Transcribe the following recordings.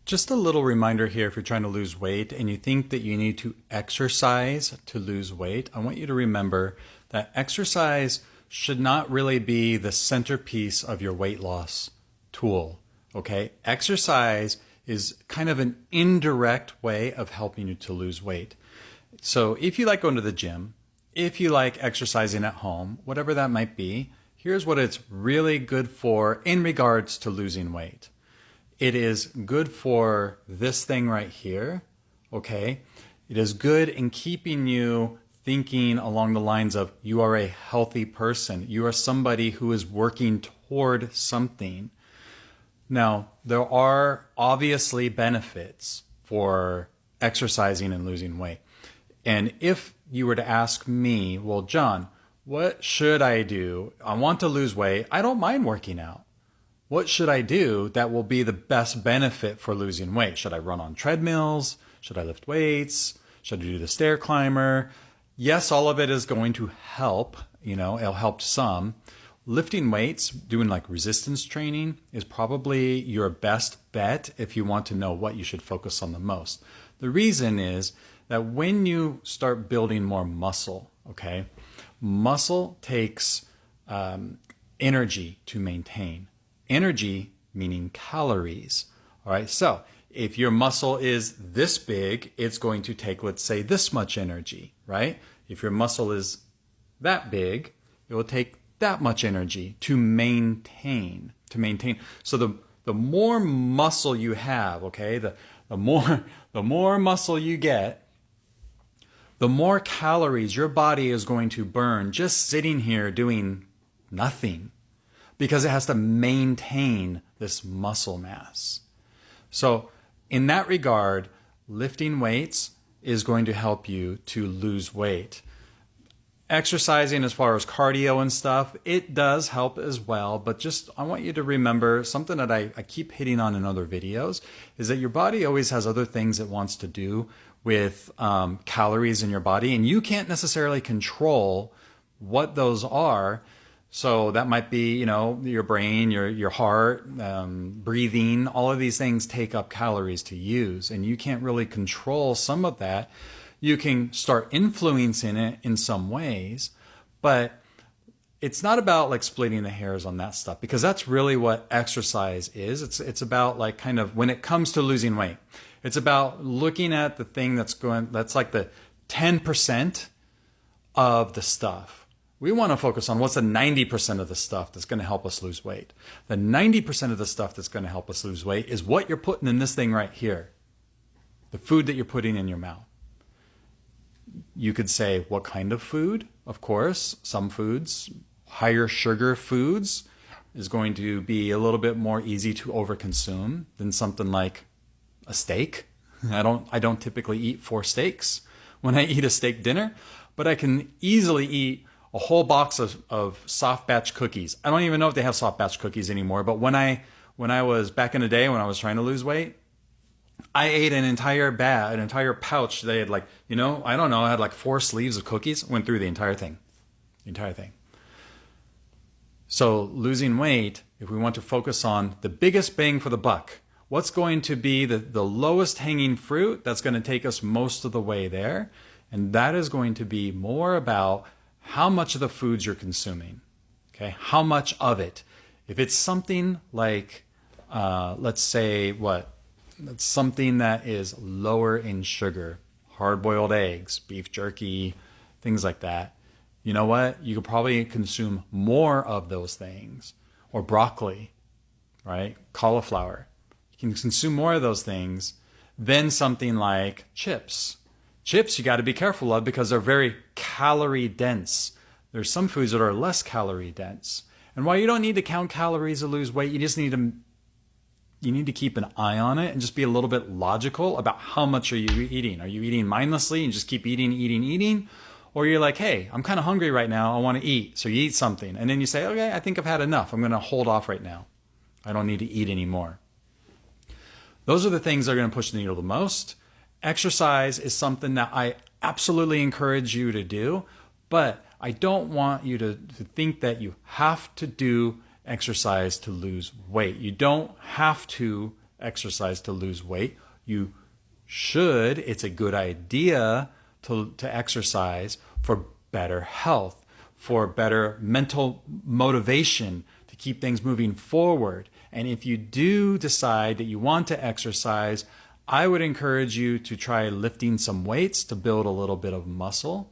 Just a little reminder here if you're trying to lose weight and you think that you need to exercise to lose weight, I want you to remember that exercise should not really be the centerpiece of your weight loss tool. Okay? Exercise is kind of an indirect way of helping you to lose weight. So if you like going to the gym, if you like exercising at home, whatever that might be, here's what it's really good for in regards to losing weight. It is good for this thing right here, okay? It is good in keeping you thinking along the lines of you are a healthy person. You are somebody who is working toward something. Now, there are obviously benefits for exercising and losing weight. And if you were to ask me, well, John, what should I do? I want to lose weight. I don't mind working out. What should I do that will be the best benefit for losing weight? Should I run on treadmills? Should I lift weights? Should I do the stair climber? Yes, all of it is going to help. It'll help some. Lifting weights, doing like resistance training is probably your best bet if you want to know what you should focus on the most. The reason is that when you start building more muscle, okay, muscle takes energy to maintain. Energy meaning calories. All right. So if your muscle is this big, it's going to take, let's say, this much energy, right? If your muscle is that big, it will take that much energy to maintain. So the more muscle you have, okay, the more muscle you get, the more calories your body is going to burn just sitting here doing nothing, because it has to maintain this muscle mass. So in that regard, lifting weights is going to help you to lose weight. Exercising as far as cardio and stuff, it does help as well, but just I want you to remember something that I keep hitting on in other videos is that your body always has other things it wants to do with calories in your body, and you can't necessarily control what those are. So that might be, your brain, your heart, breathing, all of these things take up calories to use, and you can't really control some of that. You can start influencing it in some ways, but it's not about like splitting the hairs on that stuff, because that's really what exercise is. It's about like kind of when it comes to losing weight, it's about looking at the thing that's like the 10% of the stuff. We want to focus on what's the 90% of the stuff that's going to help us lose weight. The 90% of the stuff that's going to help us lose weight is what you're putting in this thing right here. The food that you're putting in your mouth. You could say, what kind of food? Of course, some foods, higher sugar foods, is going to be a little bit more easy to overconsume than something like a steak. I don't typically eat 4 steaks when I eat a steak dinner, but I can easily eat a whole box of soft batch cookies. I don't even know if they have soft batch cookies anymore, but when I was back in the day when I was trying to lose weight, I ate an entire pouch. They had I don't know, I had like 4 sleeves of cookies, went through the entire thing. So losing weight, if we want to focus on the biggest bang for the buck, what's going to be the lowest hanging fruit that's going to take us most of the way there? And that is going to be more about how much of the foods you're consuming. Okay, how much of it? If it's something like, let's say that's something that is lower in sugar, hard-boiled eggs, beef jerky, things like that. You know what? You could probably consume more of those things. Or broccoli, right? Cauliflower. You can consume more of those things than something like chips. Chips you got to be careful of because they're very calorie dense. There's some foods that are less calorie dense. And while you don't need to count calories to lose weight, you just need to keep an eye on it and just be a little bit logical about how much are you eating. Are you eating mindlessly and just keep eating? Or you're like, hey, I'm kind of hungry right now. I want to eat. So you eat something. And then you say, okay, I think I've had enough. I'm going to hold off right now. I don't need to eat anymore. Those are the things that are going to push the needle the most. Exercise is something that I absolutely encourage you to do, but I don't want you to think that you have to do exercise to lose weight. You don't have to exercise to lose weight. You should, it's a good idea to exercise for better health, for better mental motivation, to keep things moving forward. And if you do decide that you want to exercise, I would encourage you to try lifting some weights to build a little bit of muscle,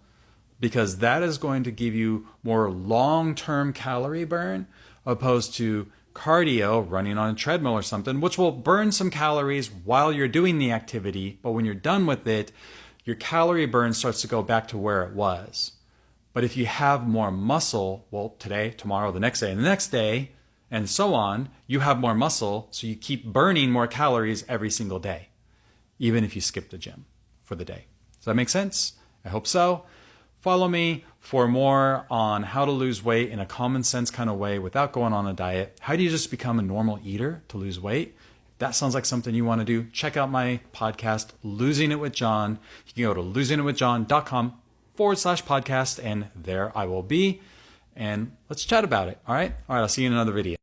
because that is going to give you more long-term calorie burn opposed to cardio, running on a treadmill or something, which will burn some calories while you're doing the activity. But when you're done with it, your calorie burn starts to go back to where it was. But if you have more muscle, well, today, tomorrow, the next day, and the next day, and so on, you have more muscle, so you keep burning more calories every single day, even if you skip the gym for the day. Does that make sense? I hope so. Follow me for more on how to lose weight in a common sense kind of way without going on a diet. How do you just become a normal eater to lose weight? If that sounds like something you want to do, check out my podcast, Losing It with John. You can go to losingitwithjohn.com/podcast, and there I will be. And let's chat about it. All right. I'll see you in another video.